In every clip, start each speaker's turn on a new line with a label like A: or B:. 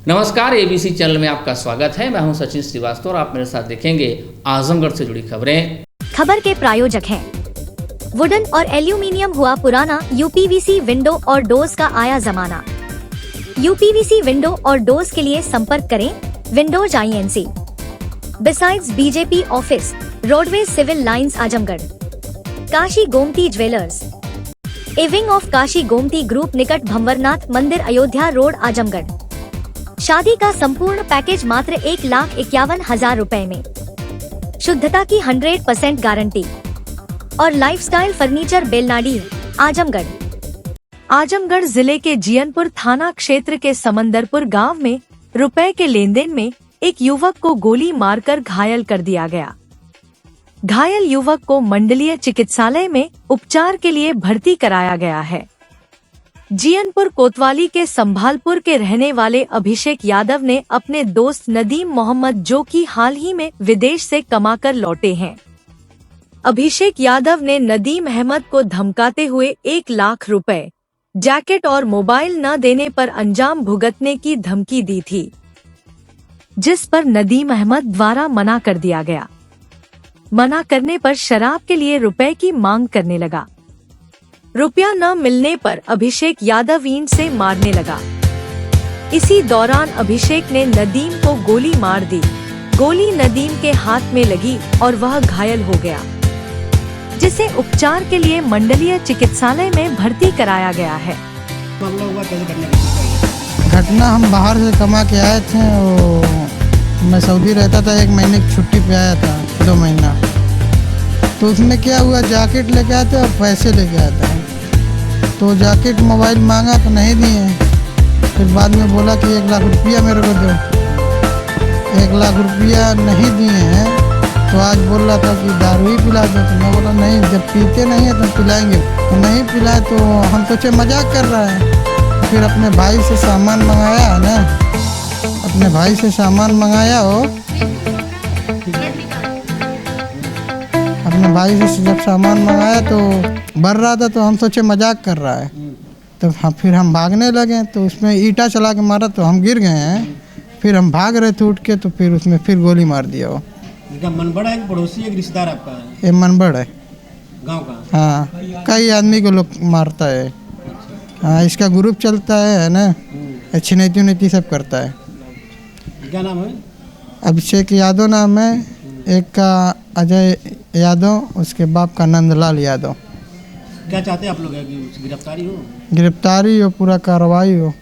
A: नमस्कार, ABC channel में आपका स्वागत है। मैं हूं सचिन श्रीवास्तव और आप मेरे साथ देखेंगे आजमगढ़ से जुड़ी खबरें।
B: खबर के प्रायोजक हैं वुडन और एल्यूमिनियम हुआ पुराना, यूपीवीसी विंडो और डोर्स का आया जमाना। यूपीवीसी विंडो और डोर्स के लिए संपर्क करें windows INC। Besides BJP office, roadways civil lines Azamgarh. Kashi Gomti jewellers, a wing of Kashi Gomti group निकट भंवरनाथ मंदिर, अयोध्या रोड, आजमगढ़। शादी का संपूर्ण पैकेज मात्र 1,51,000 रुपए में। शुद्धता की 100% गारंटी और लाइफस्टाइल फर्नीचर, बेलनाडी, आजमगढ़। आजमगढ़ जिले के जियनपुर थाना क्षेत्र के समंदरपुर गांव में रुपए के लेनदेन में एक युवक को गोली मारकर घायल कर दिया गया। घायल युवक को मंडलीय चिकित्सालय में उपचार के लिए भर्ती कराया गया है। जियनपुर कोतवाली के संभालपुर के रहने वाले अभिषेक यादव ने अपने दोस्त नदीम मोहम्मद, जो कि हाल ही में विदेश से कमाकर लौटे हैं। अभिषेक यादव ने नदीम अहमद को धमकाते हुए 1 लाख रुपए, जैकेट और मोबाइल न देने पर अंजाम भुगतने की धमकी दी थी, जिस पर नदीम अहमद द्वारा मना कर दिया गया। मना करने पर शराब के लिए रुपए की मांग करने लगा। रुपया न मिलने पर अभिषेक यादव ईंट से मारने लगा। इसी दौरान अभिषेक ने नदीम को गोली मार दी। गोली नदीम के हाथ में लगी और वह घायल हो गया, जिसे उपचार के लिए मंडलीय चिकित्सालय में भर्ती कराया गया है।
C: घटना, हम बाहर से कमा के आए थे। मैं सऊदी रहता था, 1 महीने की छुट्टी पे आया था, 2 महीना। तो उसमें क्या हुआ, जैकेट लेके आया था और पैसे लेके आया था। तो जैकेट मोबाइल मांगा तो नहीं दिए। फिर बाद में बोला कि 1 लाख रुपया मेरे को दो। 1 लाख रुपया नहीं दिए हैं। तो आज बोल रहा था कि दारू ही पिला दो। तो मैं बोला नहीं, जब पीते नहीं है तो पिलाएंगे। तो नहीं पिलाए तो हम सोचे मजाक कर रहा है। फिर अपने भाई से सामान मंगाया है ना, अपने भाई से सामान मंगाया हो। अपने भाई से जब सामान मंगाया तो भर रहा था, तो हम सोचे मजाक कर रहा है। तो फिर हम भागने लगे, तो उसमें ईंटा चला के मारा तो हम गिर गए हैं। फिर हम भाग रहे थे उठ के, तो फिर उसमें फिर गोली मार दिया। वो
D: मनबड़ है, पड़ोसी है, रिश्तेदार आपका है?
C: ये मनबड़ है
D: गांव का?
C: हाँ, कई आदमी को लोग मारता है। हाँ, इसका ग्रुप चलता है ना, छिनैती उनैती सब करता है।
D: क्या नाम है?
C: अभिषेक यादव नाम है, एक का अजय यादव, उसके बाप का नंदलाल यादव।
D: क्या चाहते हैं आप लोग, कि उसकी गिरफ्तारी हो?
C: गिरफ्तारी हो, पूरा कार्रवाई हो।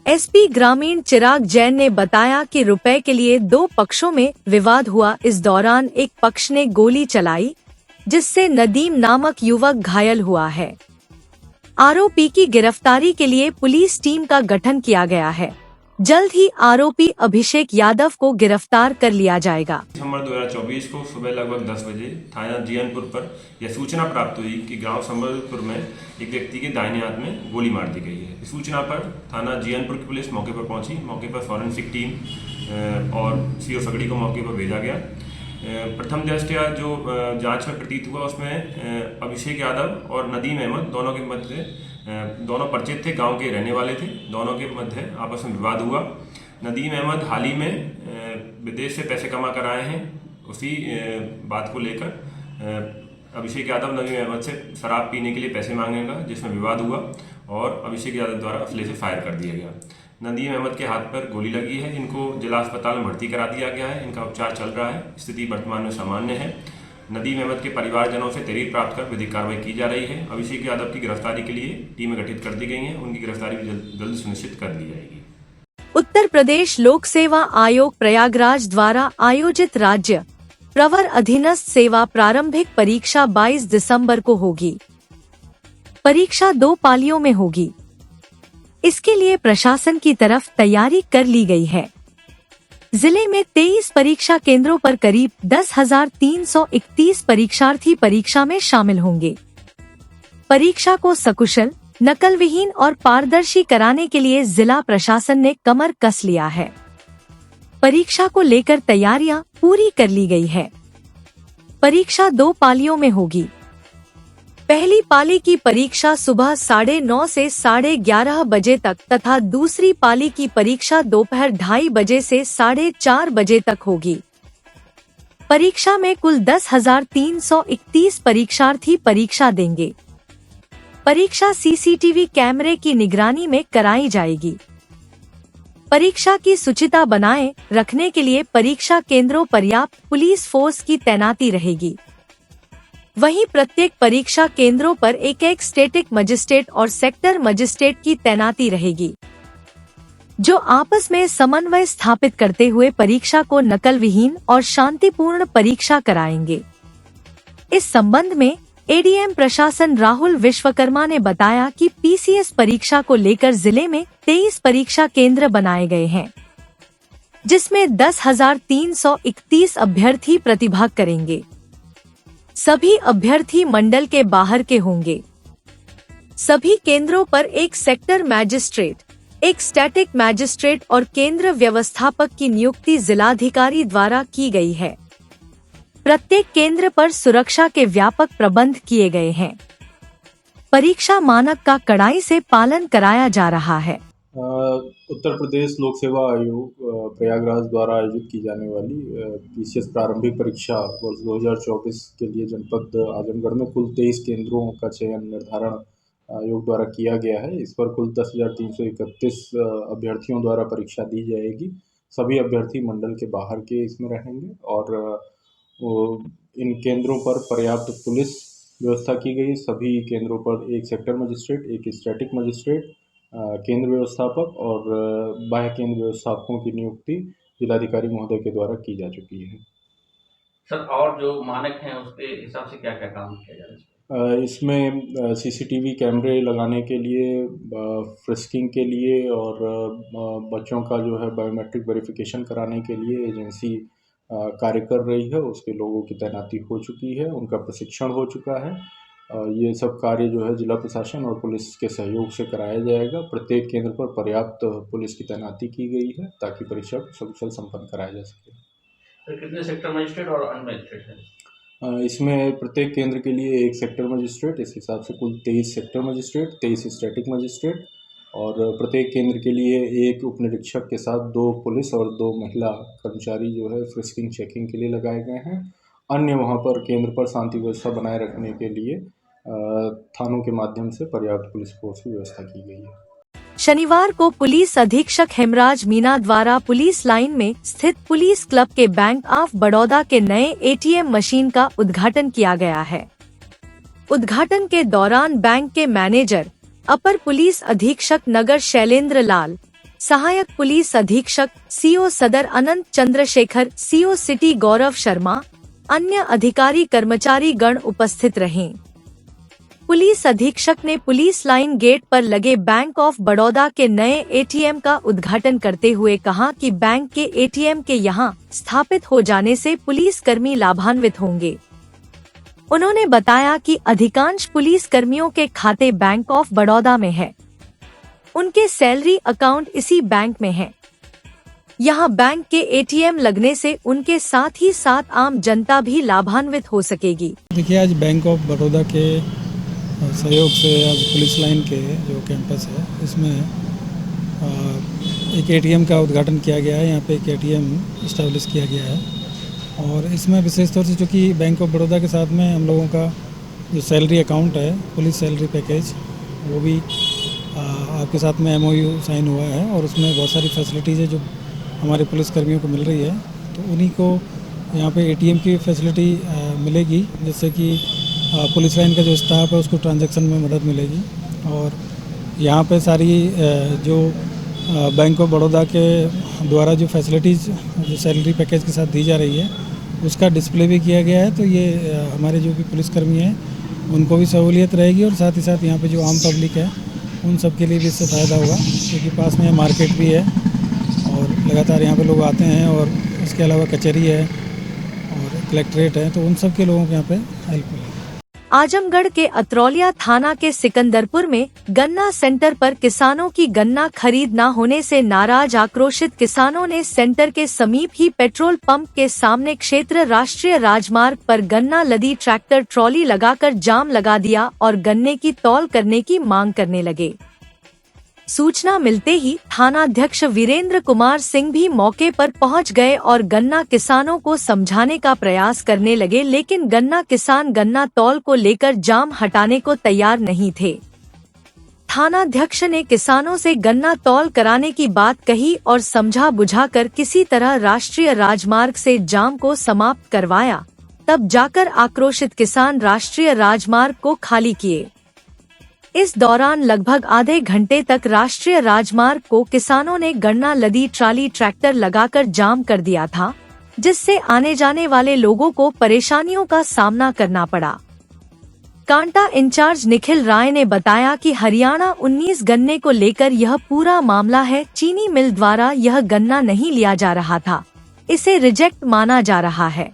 B: एसपी ग्रामीण चिराग जैन ने बताया कि रुपए के लिए 2 पक्षों में विवाद हुआ। इस दौरान एक पक्ष ने गोली चलाई, जिससे नदीम नामक युवक घायल हुआ है। आरोपी की गिरफ्तारी के लिए पुलिस टीम का गठन किया गया है। जल्द ही आरोपी अभिषेक यादव को गिरफ्तार कर लिया जाएगा।
E: दिसंबर 2024 को सुबह लगभग 10 बजे थाना जियनपुर पर यह सूचना प्राप्त हुई कि गांव संबलपुर में एक व्यक्ति के दाहिने हाथ में गोली मार दी गई है। इस सूचना पर थाना जियनपुर की पुलिस मौके पर पहुंची। मौके पर फॉरेंसिक टीम और CO सगड़ी को मौके पर भेजा गया। प्रथम दृष्टया जो जांच में प्रतीत हुआ, उसमें अभिषेक यादव और नदीम अहमद दोनों के मध्य, दोनों परिचित थे, गांव के रहने वाले थे। दोनों के मध्य आपस में विवाद हुआ। नदीम अहमद हाल ही में विदेश से पैसे कमा कर आए हैं। उसी बात को लेकर अभिषेक यादव नदीम अहमद से शराब पीने के लिए पैसे मांगने लगा, जिसमें विवाद हुआ और अभिषेक यादव द्वारा असले से फायर कर दिया गया। नदीम अहमद के हाथ पर गोली लगी है। इनको जिला अस्पताल में भर्ती करा दिया गया है। इनका उपचार चल रहा है। स्थिति वर्तमान में सामान्य है। नदीम अहमद के परिवारजनों से तहरीर प्राप्त कर विधिक कार्रवाई की जा रही है। अभिषेक यादव की गिरफ्तारी के लिए टीमें गठित कर दी गई हैं। उनकी गिरफ्तारी भी जल्द सुनिश्चित कर ली जाएगी।
B: उत्तर प्रदेश लोक सेवा आयोग प्रयागराज द्वारा आयोजित राज्य प्रवर अधीनस्थ सेवा प्रारंभिक परीक्षा 22 दिसंबर को होगी। परीक्षा 2 पालियों में होगी। इसके लिए प्रशासन की तरफ तैयारी कर ली गई है। जिले में 23 परीक्षा केंद्रों पर करीब 10,331 परीक्षार्थी परीक्षा में शामिल होंगे। परीक्षा को सकुशल, नकल विहीन और पारदर्शी कराने के लिए जिला प्रशासन ने कमर कस लिया है। परीक्षा को लेकर तैयारियां पूरी कर ली गई है। परीक्षा 2 पालियों में होगी। पहली पाली की परीक्षा सुबह 9:30 से 11:30 बजे तक तथा दूसरी पाली की परीक्षा दोपहर 2:30 बजे से 4:30 बजे तक होगी। परीक्षा में कुल 10,331 परीक्षार्थी परीक्षा देंगे। परीक्षा सीसीटीवी कैमरे की निगरानी में कराई जाएगी। परीक्षा की शुचिता बनाए रखने के लिए परीक्षा केंद्रों पर्याप्त पुलिस फोर्स की तैनाती रहेगी। वहीं प्रत्येक परीक्षा केंद्रों पर एक स्टैटिक मजिस्ट्रेट और सेक्टर मजिस्ट्रेट की तैनाती रहेगी, जो आपस में समन्वय स्थापित करते हुए परीक्षा को नकल विहीन और शांतिपूर्ण परीक्षा कराएंगे। इस संबंध में एडीएम प्रशासन राहुल विश्वकर्मा ने बताया कि पीसीएस परीक्षा को लेकर जिले में 23 परीक्षा केंद्र बनाए गए हैं, जिसमें 10,331 अभ्यर्थी प्रतिभाग करेंगे। सभी अभ्यर्थी मंडल के बाहर के होंगे। सभी केंद्रों पर एक सेक्टर मैजिस्ट्रेट, एक स्टैटिक मैजिस्ट्रेट और केंद्र व्यवस्थापक की नियुक्ति जिलाधिकारी द्वारा की गई है। प्रत्येक केंद्र पर सुरक्षा के व्यापक प्रबंध किए गए हैं। परीक्षा मानक का कड़ाई से पालन कराया जा रहा है।
F: उत्तर प्रदेश लोक सेवा आयोग प्रयागराज द्वारा आयोजित की जाने वाली पीसीएस प्रारंभिक परीक्षा वर्ष 2024 के लिए जनपद आजमगढ़ में कुल 23 केंद्रों का चयन निर्धारण आयोग द्वारा किया गया है। इस पर कुल 10,331 अभ्यर्थियों द्वारा परीक्षा दी जाएगी। सभी अभ्यर्थी मंडल के बाहर के इसमें रहेंगे और इन केंद्रों पर पर्याप्त पुलिस व्यवस्था की गई। सभी केंद्रों पर एक सेक्टर मजिस्ट्रेट, एक स्टैटिक मजिस्ट्रेट, केंद्र व्यवस्थापक और बाह्य केंद्र व्यवस्थापकों की नियुक्ति जिलाधिकारी महोदय के द्वारा की जा चुकी है।
A: सर, और जो मानक हैं उसके हिसाब से क्या क्या काम किया जा रहा है?
F: इसमें सीसीटीवी कैमरे लगाने के लिए, फ्रिस्किंग के लिए और बच्चों का जो है बायोमेट्रिक वेरिफिकेशन कराने के लिए एजेंसी कार्य कर रही है। उसके लोगों की तैनाती हो चुकी है, उनका प्रशिक्षण हो चुका है। ये सब कार्य जो है जिला प्रशासन और पुलिस के सहयोग से कराया जाएगा। प्रत्येक केंद्र पर पर्याप्त पुलिस की तैनाती की गई है ताकि परीक्षा सकुशल संपन्न कराया जा सके।
A: तो कितने सेक्टर मजिस्ट्रेट और अन्य मजिस्ट्रेट हैं?
F: इसमें प्रत्येक केंद्र के लिए एक सेक्टर मजिस्ट्रेट, इस हिसाब से कुल 23 सेक्टर मजिस्ट्रेट, 23 स्टैटिक मजिस्ट्रेट और प्रत्येक केंद्र के लिए एक उप निरीक्षक के साथ 2 पुलिस और 2 महिला कर्मचारी जो है फ्रिस्किंग चेकिंग के लिए लगाए गए हैं। अन्य वहाँ पर केंद्र पर शांति व्यवस्था बनाए रखने के लिए थानों के माध्यम से पर्याप्त पुलिस फोर्स की व्यवस्था की गई है।
B: शनिवार को पुलिस अधीक्षक हेमराज मीना द्वारा पुलिस लाइन में स्थित पुलिस क्लब के बैंक ऑफ बड़ौदा के नए एटीएम मशीन का उद्घाटन किया गया है। उद्घाटन के दौरान बैंक के मैनेजर अपर पुलिस अधीक्षक नगर शैलेंद्र लाल, सहायक पुलिस अधीक्षक सीओ सदर अनंत चंद्रशेखर, सीओ सिटी गौरव शर्मा, अन्य अधिकारी कर्मचारी गण उपस्थित रहे। पुलिस अधीक्षक ने पुलिस लाइन गेट पर लगे बैंक ऑफ बड़ौदा के नए एटीएम का उद्घाटन करते हुए कहा कि बैंक के एटीएम के यहां स्थापित हो जाने से पुलिस कर्मी लाभान्वित होंगे। उन्होंने बताया कि अधिकांश पुलिस कर्मियों के खाते बैंक ऑफ बड़ौदा में है। उनके सैलरी अकाउंट इसी बैंक में है। यहाँ बैंक के एटीएम लगने से उनके साथ ही साथ आम जनता भी लाभान्वित हो सकेगी।
G: देखिए, आज बैंक ऑफ बड़ौदा के सहयोग से आज पुलिस लाइन के जो कैंपस है इसमें एक एटीएम का उद्घाटन किया गया है। यहाँ पे एक एटीएम इस्टेब्लिश किया गया है और इसमें विशेष तौर से चूँकि बैंक ऑफ बड़ौदा के साथ में हम लोगों का जो सैलरी अकाउंट है, पुलिस सैलरी पैकेज, वो भी आपके साथ में MOU साइन हुआ है और उसमें बहुत सारी फैसिलिटीज़ है जो हमारे पुलिस कर्मियों को मिल रही है। तो उन्हीं को यहाँ पे एटीएम की फैसिलिटी मिलेगी, जिससे कि पुलिस लाइन का जो स्टाफ है उसको ट्रांजैक्शन में मदद मिलेगी। और यहाँ पे सारी जो बैंक ऑफ बड़ौदा के द्वारा जो फैसिलिटीज़ जो सैलरी पैकेज के साथ दी जा रही है उसका डिस्प्ले भी किया गया है। तो ये हमारे जो भी पुलिसकर्मी हैं उनको भी सहूलियत रहेगी और साथ ही साथ यहाँ पे जो आम पब्लिक है उन सब के लिए भी इससे फ़ायदा होगा, क्योंकि पास में मार्केट भी है और लगातार यहाँ पे लोग आते हैं और इसके अलावा कचहरी है और कलेक्ट्रेट है, तो उन सब के लोगों को यहाँ पे हेल्प मिलेगी।
B: आजमगढ़ के अतरौलिया थाना के सिकंदरपुर में गन्ना सेंटर पर किसानों की गन्ना खरीद न होने से नाराज आक्रोशित किसानों ने सेंटर के समीप ही पेट्रोल पंप के सामने क्षेत्र राष्ट्रीय राजमार्ग पर गन्ना लदी ट्रैक्टर ट्रॉली लगाकर जाम लगा दिया और गन्ने की तौल करने की मांग करने लगे। सूचना मिलते ही थानाध्यक्ष वीरेंद्र कुमार सिंह भी मौके पर पहुंच गए और गन्ना किसानों को समझाने का प्रयास करने लगे, लेकिन गन्ना किसान गन्ना तौल को लेकर जाम हटाने को तैयार नहीं थे। थानाध्यक्ष ने किसानों से गन्ना तौल कराने की बात कही और समझा बुझाकर किसी तरह राष्ट्रीय राजमार्ग से जाम को समाप्त करवाया। तब जाकर आक्रोशित किसान राष्ट्रीय राजमार्ग को खाली किए। इस दौरान लगभग आधे घंटे तक राष्ट्रीय राजमार्ग को किसानों ने गन्ना लदी ट्राली ट्रैक्टर लगाकर जाम कर दिया था, जिससे आने जाने वाले लोगों को परेशानियों का सामना करना पड़ा। कांटा इंचार्ज निखिल राय ने बताया कि हरियाणा 19 गन्ने को लेकर यह पूरा मामला है। चीनी मिल द्वारा यह गन्ना नहीं लिया जा रहा था, इसे रिजेक्ट माना जा रहा है,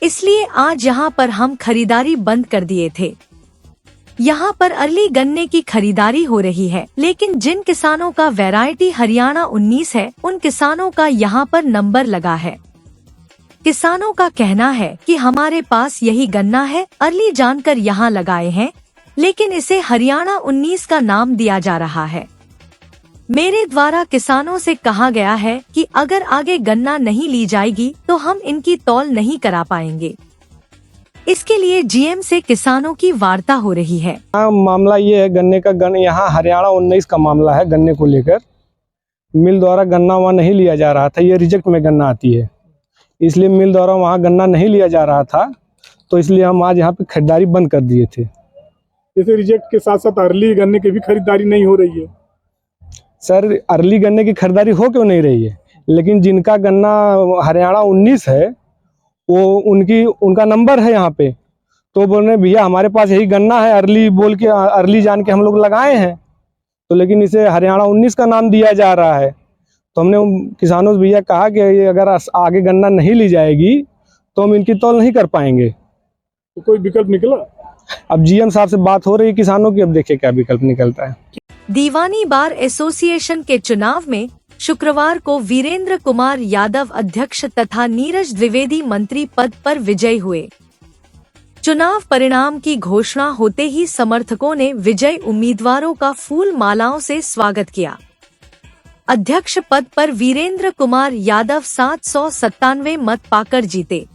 B: इसलिए आज यहां पर हम खरीदारी बंद कर दिए थे। यहाँ पर अर्ली गन्ने की खरीदारी हो रही है, लेकिन जिन किसानों का वैरायटी हरियाणा 19 है उन किसानों का यहाँ पर नंबर लगा है। किसानों का कहना है कि हमारे पास यही गन्ना है, अर्ली जानकर यहाँ लगाए हैं, लेकिन इसे हरियाणा 19 का नाम दिया जा रहा है। मेरे द्वारा किसानों से कहा गया है कि अगर आगे गन्ना नहीं ली जाएगी तो हम इनकी तौल नहीं करा पाएंगे। इसके लिए जीएम से किसानों की वार्ता हो रही है।
H: मामला ये है, गन्ने का यहाँ हरियाणा 19 का मामला है। गन्ने को लेकर मिल द्वारा गन्ना वहाँ नहीं लिया जा रहा था, ये रिजेक्ट में गन्ना आती है, इसलिए मिल द्वारा वहाँ गन्ना नहीं लिया जा रहा था, तो इसलिए हम आज यहाँ पे खरीदारी बंद कर दिए थे।
F: जैसे रिजेक्ट के साथ साथ अर्ली गन्ने की भी खरीदारी नहीं हो रही है।
H: सर, अर्ली गन्ने की खरीदारी हो क्यों नहीं रही है, लेकिन जिनका गन्ना हरियाणा 19 है वो उनका नंबर है यहाँ पे, तो बोल रहे भैया हमारे पास यही गन्ना है, अर्ली बोल के अर्ली जान के हम लोग लगाए हैं, तो लेकिन इसे हरियाणा 19 का नाम दिया जा रहा है। तो हमने किसानों से भैया कहा कि अगर आगे गन्ना नहीं ली जाएगी तो हम इनकी तौल नहीं कर पाएंगे।
F: तो कोई विकल्प निकला?
H: अब जीएम साहब से बात हो रही है किसानों की, अब देखिए क्या विकल्प निकलता है।
B: दीवानी बार एसोसिएशन के चुनाव में शुक्रवार को वीरेंद्र कुमार यादव अध्यक्ष तथा नीरज द्विवेदी मंत्री पद पर विजयी हुए। चुनाव परिणाम की घोषणा होते ही समर्थकों ने विजयी उम्मीदवारों का फूल मालाओं से स्वागत किया। अध्यक्ष पद पर वीरेंद्र कुमार यादव 797 मत पाकर जीते।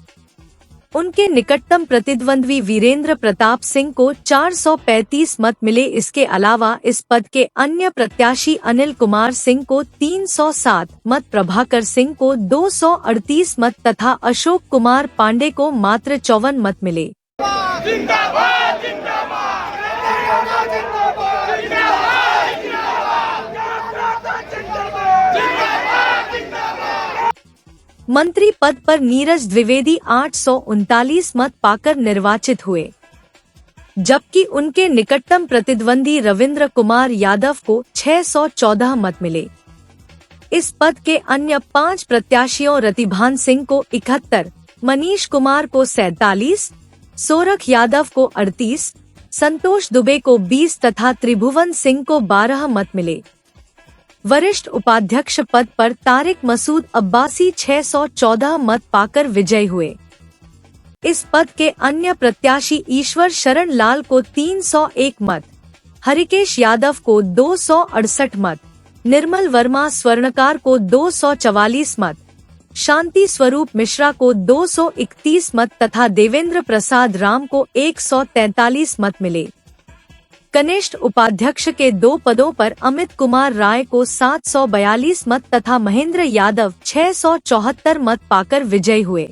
B: उनके निकटतम प्रतिद्वंद्वी वीरेंद्र प्रताप सिंह को 435 मत मिले। इसके अलावा इस पद के अन्य प्रत्याशी अनिल कुमार सिंह को 307 मत, प्रभाकर सिंह को 238 मत तथा अशोक कुमार पांडे को मात्र 54 मत मिले। मंत्री पद पर नीरज द्विवेदी 839 मत पाकर निर्वाचित हुए, जबकि उनके निकटतम प्रतिद्वंदी रविंद्र कुमार यादव को 614 मत मिले। इस पद के अन्य 5 प्रत्याशियों रतिभान सिंह को 71, मनीष कुमार को 47, सोरख यादव को 38, संतोष दुबे को 20 तथा त्रिभुवन सिंह को 12 मत मिले। वरिष्ठ उपाध्यक्ष पद पर तारिक मसूद अब्बासी 614 मत पाकर विजयी हुए। इस पद के अन्य प्रत्याशी ईश्वर शरण लाल को 301 मत, हरिकेश यादव को 268 मत, निर्मल वर्मा स्वर्णकार को 244 मत, शांति स्वरूप मिश्रा को 231 मत तथा देवेंद्र प्रसाद राम को 143 मत मिले। कनिष्ठ उपाध्यक्ष के 2 पदों पर अमित कुमार राय को 742 मत तथा महेंद्र यादव 674 मत पाकर विजयी हुए।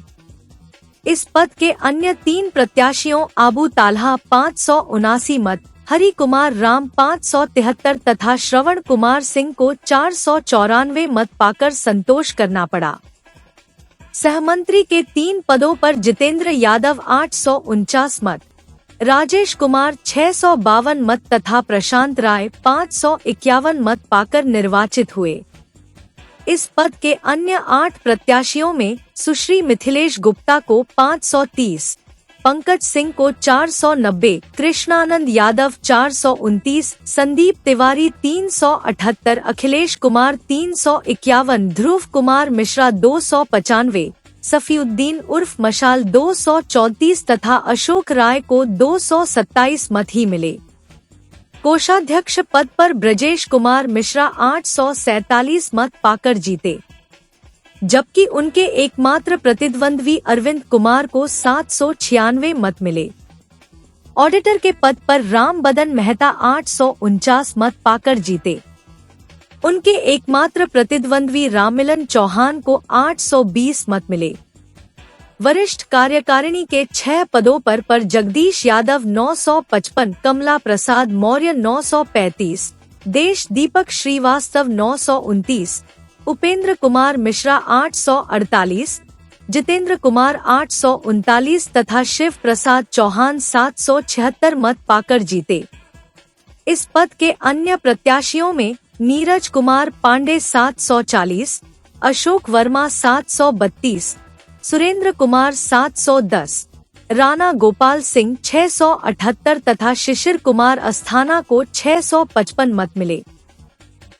B: इस पद के अन्य 3 प्रत्याशियों आबू ताल्हा 579 मत, हरि कुमार राम 573 तथा श्रवण कुमार सिंह को 494 मत पाकर संतोष करना पड़ा। सहमंत्री के 3 पदों पर जितेंद्र यादव 849 मत, राजेश कुमार 652 मत तथा प्रशांत राय 551 मत पाकर निर्वाचित हुए। इस पद के अन्य 8 प्रत्याशियों में सुश्री मिथिलेश गुप्ता को 530, पंकज सिंह को 490, कृष्णानंद यादव 429, संदीप तिवारी 378, अखिलेश कुमार 351, ध्रुव कुमार मिश्रा 295, सफीउद्दीन उर्फ मशाल 234 तथा अशोक राय को 227 मत ही मिले। कोषाध्यक्ष पद पर ब्रजेश कुमार मिश्रा 847 मत पाकर जीते, जबकि उनके एकमात्र प्रतिद्वंद्वी अरविंद कुमार को 796 मत मिले। ऑडिटर के पद पर राम बदन मेहता 849 मत पाकर जीते। उनके एकमात्र प्रतिद्वंद्वी राममिलन चौहान को 820 मत मिले। वरिष्ठ कार्यकारिणी के 6 पदों पर जगदीश यादव 955, कमला प्रसाद मौर्य 935, देश दीपक श्रीवास्तव 929, उपेंद्र कुमार मिश्रा 848, जितेंद्र कुमार 839 तथा शिव प्रसाद चौहान 776 मत पाकर जीते। इस पद के अन्य प्रत्याशियों में नीरज कुमार पांडे 740, अशोक वर्मा 732, सुरेंद्र कुमार 710, राणा गोपाल सिंह 678 तथा शिशिर कुमार अस्थाना को 655 मत मिले।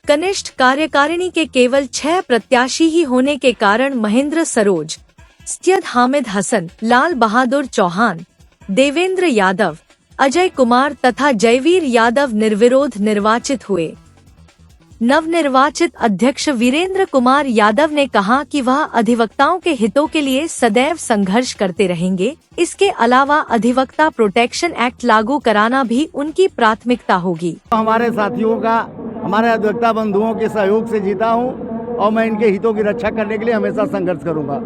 B: कनिष्ठ कार्यकारिणी के केवल 6 प्रत्याशी ही होने के कारण महेंद्र सरोज, सैयद हामिद हसन, लाल बहादुर चौहान, देवेंद्र यादव, अजय कुमार तथा जयवीर यादव निर्विरोध निर्वाचित हुए। नवनिर्वाचित अध्यक्ष वीरेंद्र कुमार यादव ने कहा कि वह अधिवक्ताओं के हितों के लिए सदैव संघर्ष करते रहेंगे। इसके अलावा अधिवक्ता प्रोटेक्शन एक्ट लागू कराना भी उनकी प्राथमिकता होगी।
I: हमारे साथियों का, हमारे अधिवक्ता बंधुओं के सहयोग से जीता हूं और मैं इनके हितों की रक्षा करने के लिए हमेशा संघर्ष करूंगा।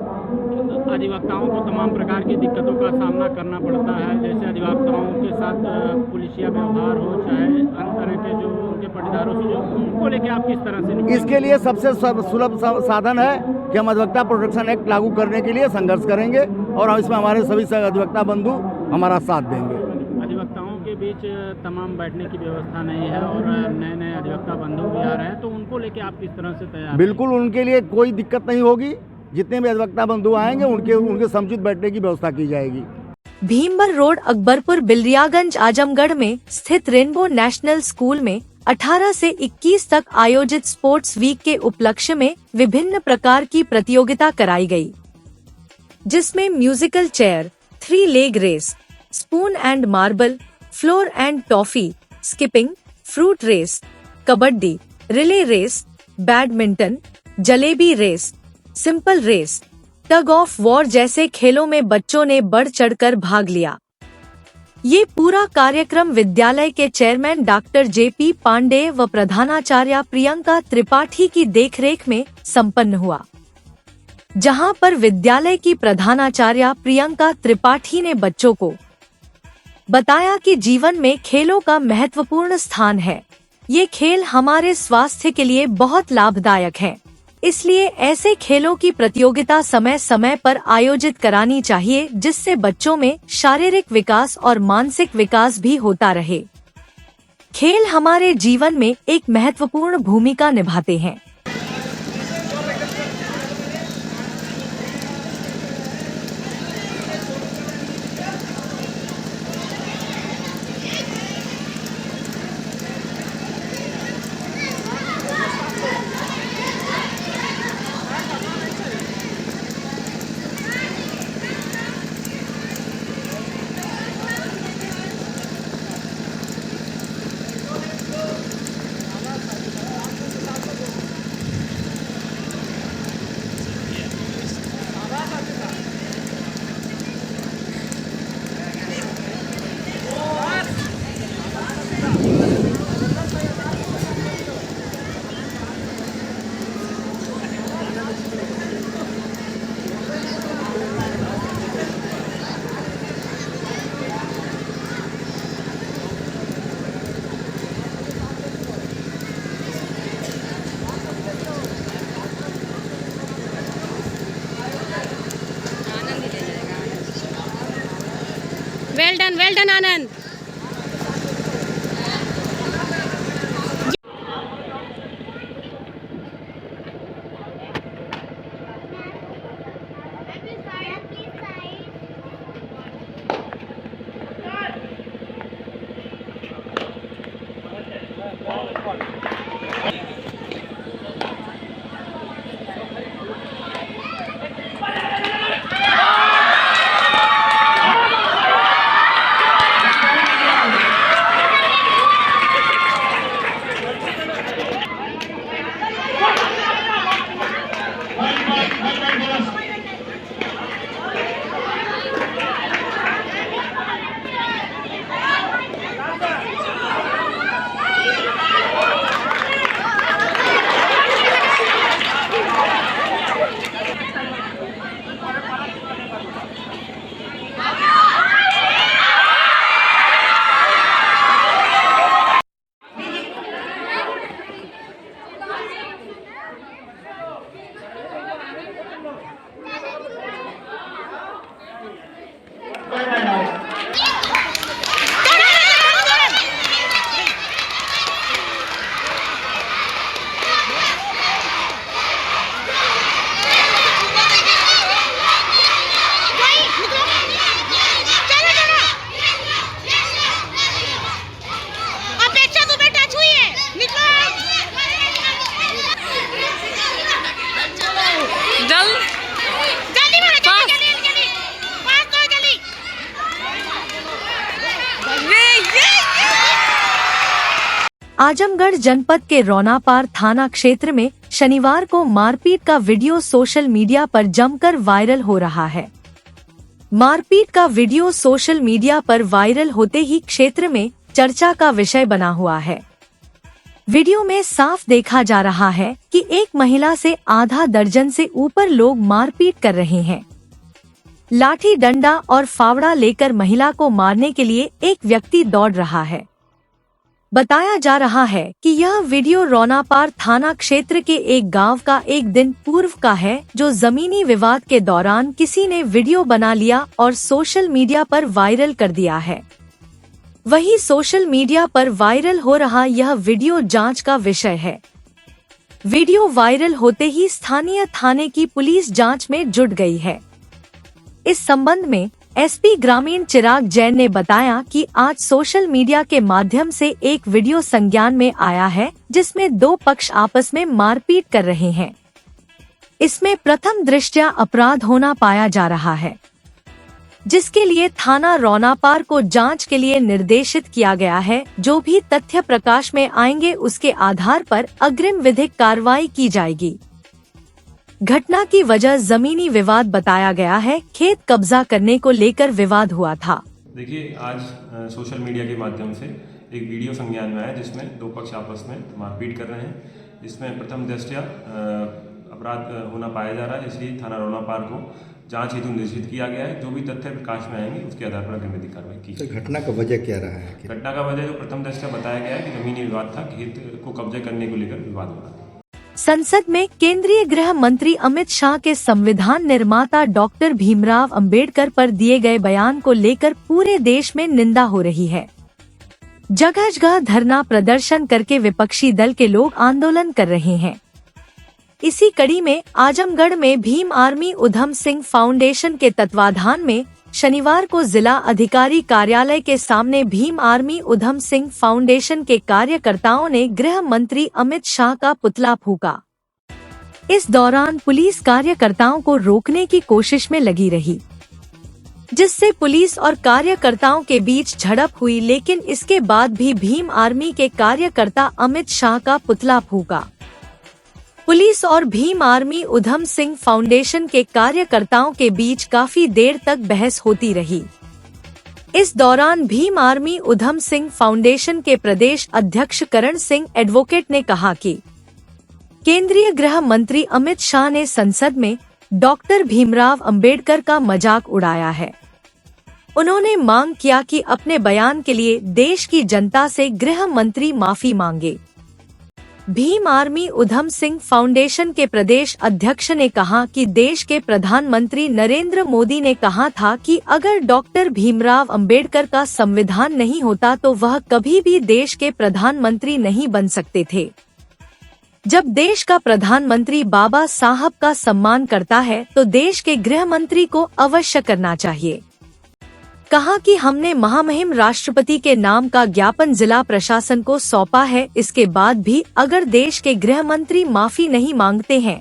J: अधिवक्ताओं को तमाम प्रकार की दिक्कतों का सामना करना पड़ता है, जैसे अधिवक्ताओं के साथ पुलिसिया व्यवहार हो, चाहे अन्य तरह के जो उनके पटीदारों से, जो उनको लेके आप किस तरह से?
I: इसके लिए सबसे सुलभ साधन है कि हम अधिवक्ता प्रोटेक्शन एक्ट लागू करने के लिए संघर्ष करेंगे और इसमें हमारे सभी अधिवक्ता बंधु हमारा साथ देंगे।
J: अधिवक्ताओं के बीच तमाम बैठने की व्यवस्था नहीं है और नए नए अधिवक्ता बंधु भी आ रहे हैं, तो उनको लेके आप किस तरह से तैयार?
I: बिल्कुल, उनके लिए कोई दिक्कत नहीं होगी। जितने भी अधिवक्ता बंधु आएंगे उनके समुचित बैठने की व्यवस्था की जाएगी।
B: भीमबर रोड अकबरपुर बिलरियागंज आजमगढ़ में स्थित रेनबो नेशनल स्कूल में 18 से 21 तक आयोजित स्पोर्ट्स वीक के उपलक्ष्य में विभिन्न प्रकार की प्रतियोगिता कराई गई, जिसमें musical chair, 3 leg race, spoon and marble, floor and toffee, skipping, fruit race, kabaddi, relay race, badminton, jalebi race, simple race, tug of war जैसे खेलों में बच्चों ने बढ़ चढ़कर भाग लिया। ये पूरा कार्यक्रम विद्यालय के चेयरमैन डॉक्टर JP पांडे व प्रधानाचार्य प्रियंका त्रिपाठी की देखरेख में संपन्न हुआ, जहां पर विद्यालय की प्रधानाचार्य प्रियंका त्रिपाठी ने बच्चों को बताया कि जीवन में खेलों का महत्वपूर्ण स्थान है। ये खेल हमारे स्वास्थ्य के लिए बहुत लाभदायक हैं। इसलिए ऐसे खेलों की प्रतियोगिता समय समय पर आयोजित करानी चाहिए, जिससे बच्चों में शारीरिक विकास और मानसिक विकास भी होता रहे। खेल हमारे जीवन में एक महत्वपूर्ण भूमिका निभाते हैं।
K: वेल डन आनंद।
B: आजमगढ़ जनपद के रौनापार थाना क्षेत्र में शनिवार को मारपीट का वीडियो सोशल मीडिया पर जमकर वायरल हो रहा है। मारपीट का वीडियो सोशल मीडिया पर वायरल होते ही क्षेत्र में चर्चा का विषय बना हुआ है। वीडियो में साफ देखा जा रहा है कि एक महिला से आधा दर्जन से ऊपर लोग मारपीट कर रहे हैं। लाठी डंडा और फावड़ा लेकर महिला को मारने के लिए एक व्यक्ति दौड़ रहा है। बताया जा रहा है कि यह वीडियो रौनापार थाना क्षेत्र के एक गांव का एक दिन पूर्व का है, जो जमीनी विवाद के दौरान किसी ने वीडियो बना लिया और सोशल मीडिया पर वायरल कर दिया है। वहीं सोशल मीडिया पर वायरल हो रहा यह वीडियो जांच का विषय है। वीडियो वायरल होते ही स्थानीय थाने की पुलिस जांच में जुट गई है। इस संबंध में एसपी ग्रामीण चिराग जैन ने बताया कि आज सोशल मीडिया के माध्यम से एक वीडियो संज्ञान में आया है, जिसमें दो पक्ष आपस में मारपीट कर रहे हैं। इसमें प्रथम दृष्टया अपराध होना पाया जा रहा है, जिसके लिए थाना रौनापार को जांच के लिए निर्देशित किया गया है। जो भी तथ्य प्रकाश में आएंगे उसके आधार पर अग्रिम विधिक कार्रवाई की जाएगी। घटना की वजह जमीनी विवाद बताया गया है। खेत कब्जा करने को लेकर विवाद हुआ था।
E: देखिए, आज सोशल मीडिया के माध्यम से एक वीडियो संज्ञान में आया जिसमें दो पक्ष आपस में मारपीट कर रहे हैं। इसमें प्रथम दृष्टया अपराध होना पाया जा रहा है, इसलिए थाना रौनापार को जांच हेतु निर्देशित किया गया है। जो भी तथ्य प्रकाश में आएंगे उसके आधार पर अग्रिम विधिक कार्रवाई की।
K: घटना का वजह क्या रहा है?
E: घटना का वजह जो प्रथम दृष्टया बताया गया है कि जमीनी विवाद था, खेत को कब्जे करने को लेकर विवाद हो रहा था।
B: संसद में केंद्रीय गृह मंत्री अमित शाह के संविधान निर्माता डॉक्टर भीमराव अंबेडकर पर दिए गए बयान को लेकर पूरे देश में निंदा हो रही है। जगह जगह धरना प्रदर्शन करके विपक्षी दल के लोग आंदोलन कर रहे हैं। इसी कड़ी में आजमगढ़ में भीम आर्मी उधम सिंह फाउंडेशन के तत्वाधान में शनिवार को जिला अधिकारी कार्यालय के सामने भीम आर्मी उधम सिंह फाउंडेशन के कार्यकर्ताओं ने गृह मंत्री अमित शाह का पुतला फूंका। इस दौरान पुलिस कार्यकर्ताओं को रोकने की कोशिश में लगी रही, जिससे पुलिस और कार्यकर्ताओं के बीच झड़प हुई, लेकिन इसके बाद भी भीम आर्मी के कार्यकर्ता अमित शाह का पुतला फूंका। पुलिस और भीम आर्मी उधम सिंह फाउंडेशन के कार्यकर्ताओं के बीच काफी देर तक बहस होती रही। इस दौरान भीम आर्मी उधम सिंह फाउंडेशन के प्रदेश अध्यक्ष करण सिंह एडवोकेट ने कहा कि केंद्रीय गृह मंत्री अमित शाह ने संसद में डॉक्टर भीमराव अंबेडकर का मजाक उड़ाया है। उन्होंने मांग किया कि अपने बयान के लिए देश की जनता से गृह मंत्री माफी मांगे। भीम आर्मी उधम सिंह फाउंडेशन के प्रदेश अध्यक्ष ने कहा कि देश के प्रधानमंत्री नरेंद्र मोदी ने कहा था कि अगर डॉक्टर भीमराव अंबेडकर का संविधान नहीं होता तो वह कभी भी देश के प्रधानमंत्री नहीं बन सकते थे। जब देश का प्रधानमंत्री बाबा साहब का सम्मान करता है तो देश के गृह मंत्री को अवश्य करना चाहिए। कहा कि हमने महामहिम राष्ट्रपति के नाम का ज्ञापन जिला प्रशासन को सौंपा है। इसके बाद भी अगर देश के गृह मंत्री माफी नहीं मांगते हैं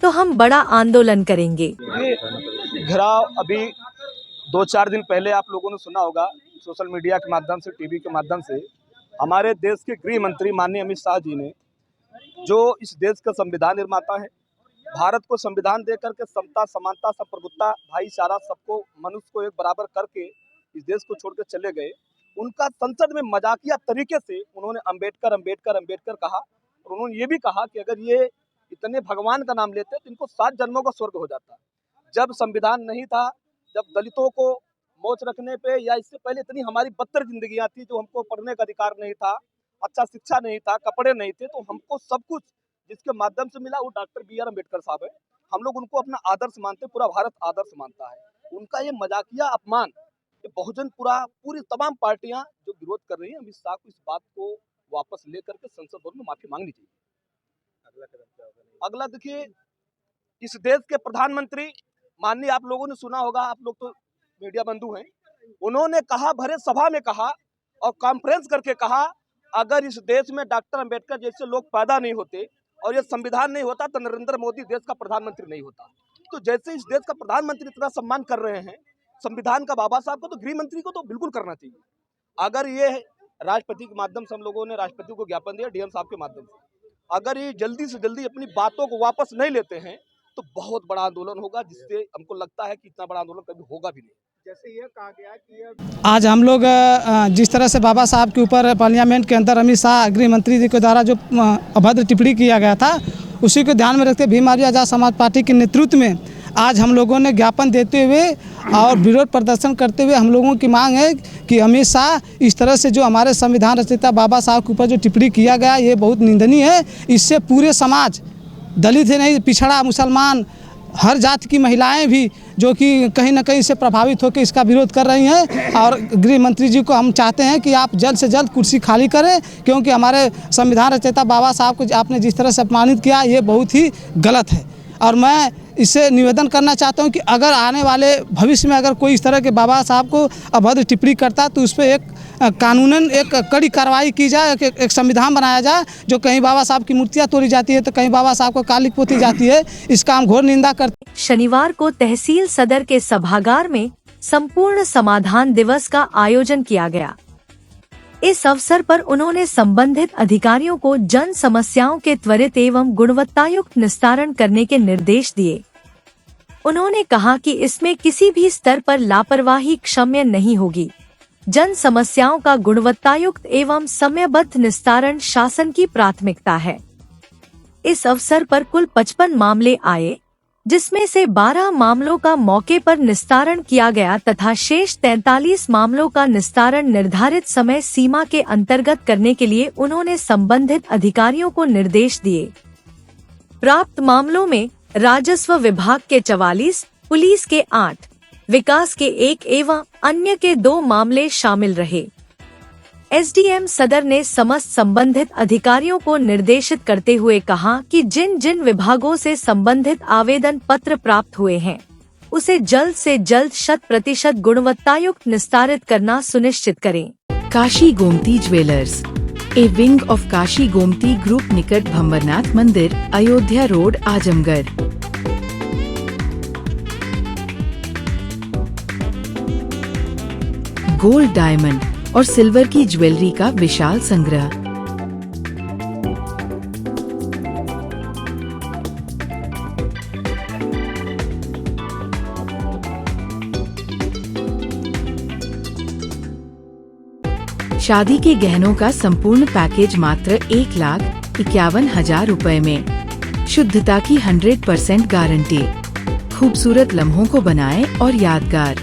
B: तो हम बड़ा आंदोलन करेंगे।
H: घिराव अभी 2-4 दिन पहले आप लोगों ने सुना होगा सोशल मीडिया के माध्यम से, टीवी के माध्यम से, हमारे देश के गृह मंत्री माननीय अमित शाह जी ने, जो इस देश का संविधान निर्माता है, भारत को संविधान देकर के समता, समानता, संप्रभुता, भाईचारा, सबको, मनुष्य को एक बराबर करके इस देश को छोड़कर चले गए। उनका संसद में मजाकिया तरीके से उन्होंने अंबेडकर अंबेडकर अंबेडकर कहा और उन्होंने ये भी कहा कि अगर ये इतने भगवान का नाम लेते तो इनको 7 जन्मों का स्वर्ग हो जाता। जब संविधान नहीं था, जब दलितों को मोच रखने पे या इससे पहले इतनी हमारी बदतर जिंदगियां थी, जो हमको पढ़ने का अधिकार नहीं था, अच्छा शिक्षा नहीं था, कपड़े नहीं थे, तो हमको सब कुछ जिसके माध्यम से मिला वो डॉक्टर BR अम्बेडकर साहब है। हम लोग उनको अपना आदर्श मानते, पूरा भारत आदर्श मानता है। उनका ये मजाकिया अपमान, ये बहुजन पूरी तमाम पार्टियां जो विरोध कर रही हैं, अमित शाह को इस बात को वापस लेकर के संसद भवन में माफी मांगनी चाहिए। अगला कदम क्या होगा? अगला देखिए, इस देश के प्रधानमंत्री माननीय, आप लोगों ने सुना होगा, आप लोग तो मीडिया बंधु हैं, उन्होंने कहा, भरे सभा में कहा और कॉन्फ्रेंस करके कहा, अगर इस देश में डॉक्टर अंबेडकर जैसे लोग पैदा नहीं होते और ये संविधान नहीं होता तो नरेंद्र मोदी देश का प्रधानमंत्री नहीं होता। तो जैसे इस देश का प्रधानमंत्री इतना सम्मान कर रहे हैं संविधान का, बाबा साहब को, तो गृह मंत्री को तो बिल्कुल करना चाहिए। अगर ये
K: राष्ट्रपति के माध्यम से हम लोगों ने राष्ट्रपति को ज्ञापन दिया, डीएम साहब के माध्यम से। अगर ये जल्दी से जल्दी अपनी बातों को वापस नहीं लेते हैं तो बहुत बड़ा आंदोलन होगा, जिससे हमको लगता है कि इतना बड़ा आंदोलन कभी होगा भी नहीं।
D: जैसे ये कहा गया कि
G: आज हम लोग जिस तरह से बाबा साहब के ऊपर पार्लियामेंट के अंदर अमित शाह गृह मंत्री जी के द्वारा जो अभद्र टिप्पणी किया गया था, उसी को ध्यान में रखते भीम आर्य आजाद समाज पार्टी के नेतृत्व में आज हम लोगों ने ज्ञापन देते हुए और विरोध प्रदर्शन करते हुए हम लोगों की मांग है कि अमित शाह इस तरह से जो हमारे संविधान रचयिता बाबा साहब के ऊपर जो टिप्पणी किया गया ये बहुत निंदनीय है। इससे पूरे समाज, दलित ही नहीं, पिछड़ा, मुसलमान, हर जाति की महिलाएं भी जो कि कहीं ना कहीं से प्रभावित होकर इसका विरोध कर रही हैं। और गृह मंत्री जी को हम चाहते हैं कि आप जल्द से जल्द कुर्सी खाली करें, क्योंकि हमारे संविधान रचयिता बाबा साहब को आपने जिस तरह से अपमानित किया ये बहुत ही गलत है। और मैं इससे निवेदन करना चाहता हूं कि अगर आने वाले भविष्य में अगर कोई इस तरह के बाबा साहब को अभद्र टिप्पणी करता तो उस पर एक कानूनन एक कड़ी कार्रवाई की जाए, एक संविधान बनाया जाए। जो कहीं बाबा साहब की मूर्तियां तोड़ी जाती है तो कहीं बाबा साहब को काली पोती जाती है, इसका हम घोर निंदा करते हैं।
B: शनिवार को तहसील सदर के सभागार में संपूर्ण समाधान दिवस का आयोजन किया गया। इस अवसर पर उन्होंने संबंधित अधिकारियों को जन समस्याओं के त्वरित एवं गुणवत्तायुक्त निस्तारण करने के निर्देश दिए। उन्होंने कहा कि इसमें किसी भी स्तर पर लापरवाही क्षम्य नहीं होगी। जन समस्याओं का गुणवत्तायुक्त एवं समयबद्ध निस्तारण शासन की प्राथमिकता है। इस अवसर पर कुल 55 मामले आए, जिसमें से 12 मामलों का मौके पर निस्तारण किया गया तथा शेष 43 मामलों का निस्तारण निर्धारित समय सीमा के अंतर्गत करने के लिए उन्होंने संबंधित अधिकारियों को निर्देश दिए। प्राप्त मामलों में राजस्व विभाग के 44, पुलिस के 8, विकास के 1 एवं अन्य के 2 मामले शामिल रहे। एसडीएम सदर ने समस्त संबंधित अधिकारियों को निर्देशित करते हुए कहा कि जिन जिन विभागों से संबंधित आवेदन पत्र प्राप्त हुए हैं उसे जल्द से जल्द 100% गुणवत्तायुक्त निस्तारित करना सुनिश्चित करें।
L: Kashi Gomti jewellers, a wing of Kashi Gomti group, निकट भंवरनाथ मंदिर, Ayodhya road, Azamgarh. Gold, diamond और सिल्वर की ज्वेलरी का विशाल संग्रह। शादी के गहनों का संपूर्ण पैकेज मात्र 1,51,000 रुपए में। शुद्धता की 100% गारंटी। खूबसूरत लम्हों को बनाएं और यादगार।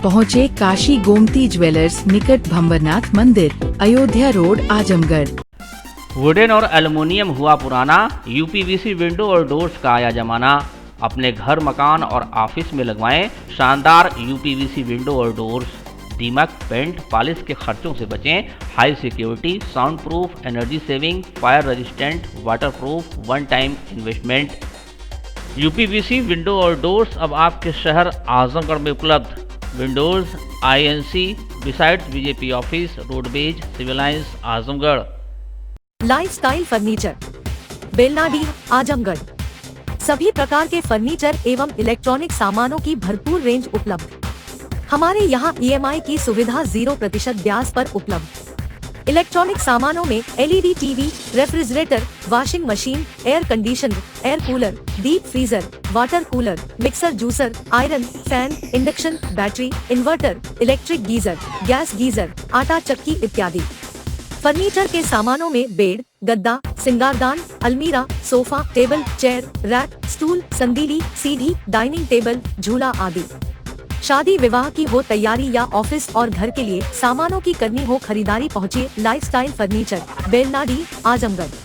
L: पहुँचे काशी गोमती ज्वेलर्स, निकट भंवरनाथ मंदिर, अयोध्या रोड, आजमगढ़।
M: वुडन और एल्युमिनियम हुआ पुराना, यूपीवीसी विंडो और डोर्स का आया जमाना। अपने घर, मकान और ऑफिस में लगवाएं शानदार यूपीवीसी विंडो और डोर्स। दीमक, पेंट, पॉलिश के खर्चों से बचें। High security, sound proof, energy saving, fire resistant, water proof, one time investment. UPVC window और डोर्स अब आपके शहर आजमगढ़ में उपलब्ध। Windows INC besides BJP office, roadways, civil lines, Azamgarh.
B: Lifestyle furniture, Belnadi, Azamgarh. सभी प्रकार के फर्नीचर एवं इलेक्ट्रॉनिक सामानों की भरपूर रेंज उपलब्ध। हमारे यहाँ EMI की सुविधा 0% ब्याज पर उपलब्ध। इलेक्ट्रॉनिक सामानों में LED TV, refrigerator, washing machine, air conditioner, air cooler, deep freezer, water cooler, mixer, juicer, iron, fan, induction, battery, inverter, electric geyser, gas geyser, आटा चक्की इत्यादि। फर्नीचर के सामानों में बेड, गद्दा, सिंगारदान, अलमीरा, sofa, table, chair, rack, stool, संदीली, सीढ़ी, डाइनिंग टेबल, झूला आदि। शादी विवाह की हो तैयारी या ऑफिस और घर के लिए सामानों की करनी हो खरीदारी, पहुँचिए लाइफस्टाइल फर्नीचर, बेलनाडी, आजमगढ़।